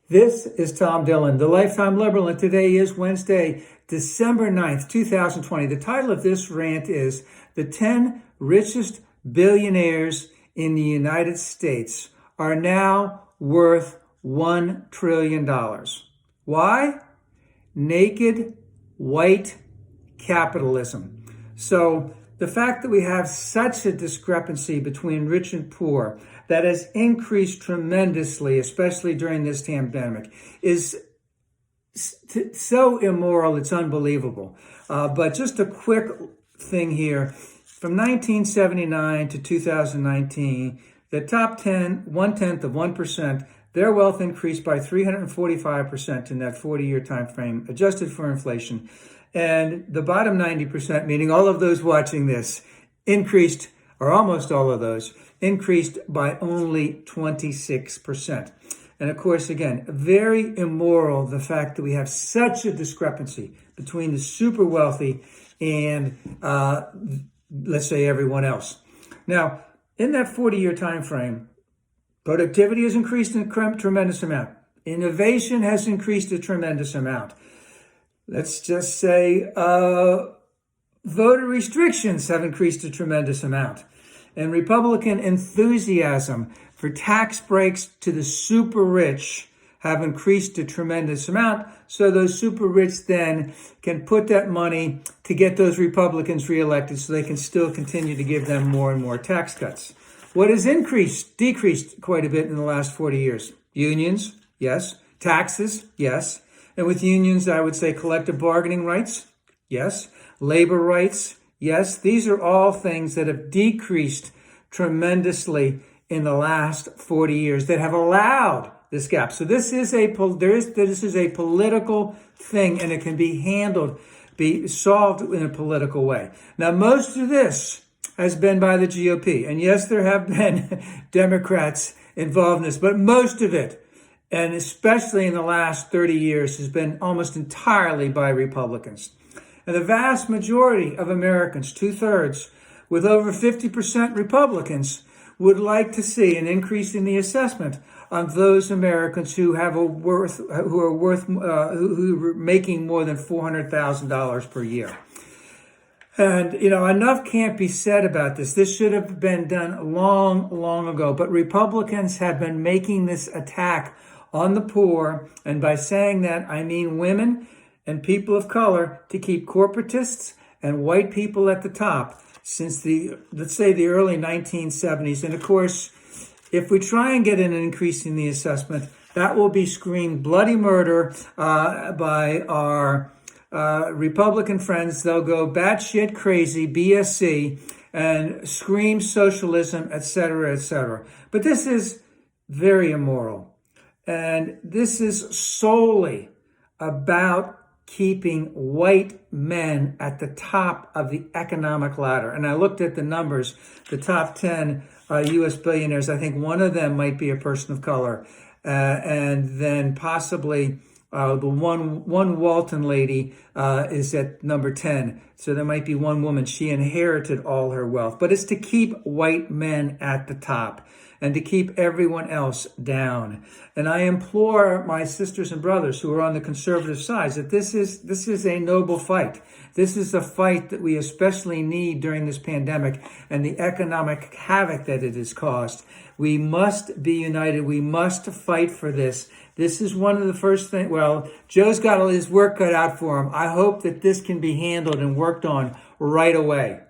This is Tom Dillon, the Lifetime Liberal, and today is Wednesday, December 9th, 2020. The title of this rant is The 10 Richest Billionaires in the United States Are Now Worth $1 trillion. Why? Naked white capitalism. So the fact that we have such a discrepancy between rich and poor that has increased tremendously, especially during this pandemic, is so immoral, it's unbelievable. But just a quick thing here. From 1979 to 2019, the top 10, 1/10 of 1%, their wealth increased by 345% in that 40-year time frame, adjusted for inflation. And the bottom 90%, meaning all of those watching this, increased, or almost all of those, increased by only 26%. And of course, again, very immoral, the fact that we have such a discrepancy between the super wealthy and, let's say, everyone else. Now, in that 40-year time frame, productivity has increased in a tremendous amount. Innovation has increased a tremendous amount. Let's just say voter restrictions have increased a tremendous amount. And Republican enthusiasm for tax breaks to the super rich have increased a tremendous amount. So those super rich then can put that money to get those Republicans reelected so they can still continue to give them more and more tax cuts. What has decreased quite a bit in the last 40 years? Unions, yes. Taxes, yes. And with unions, I would say collective bargaining rights, yes. Labor rights, yes. These are all things that have decreased tremendously in the last 40 years that have allowed this gap. So this is a political thing, and it can be solved in a political way. Now, most of this has been by the GOP. And yes, there have been Democrats involved in this, but most of it, and especially in the last 30 years, has been almost entirely by Republicans. And the vast majority of Americans, 2/3, with over 50% Republicans, would like to see an increase in the assessment on those Americans who are making more than $400,000 per year. And, enough can't be said about this. This should have been done long, long ago. But Republicans have been making this attack on the poor. And by saying that, I mean women and people of color, to keep corporatists and white people at the top since let's say the early 1970s. And of course, if we try and get an increase in the assessment, that will be screamed bloody murder by our Republican friends. They'll go batshit crazy, BSC, and scream socialism, etc., etc. But this is very immoral. And this is solely about keeping white men at the top of the economic ladder. And I looked at the numbers, the top 10 U.S. billionaires. I think one of them might be a person of color. And then possibly the one Walton lady is at number 10. So there might be one woman. She inherited all her wealth. But it's to keep white men at the top and to keep everyone else down. And I implore my sisters and brothers who are on the conservative side that this is a noble fight. This is a fight that we especially need during this pandemic and the economic havoc that it has caused. We must be united. We must fight for this. This is one of the first things. Well, Joe's got all his work cut out for him. I hope that this can be handled and worked on right away.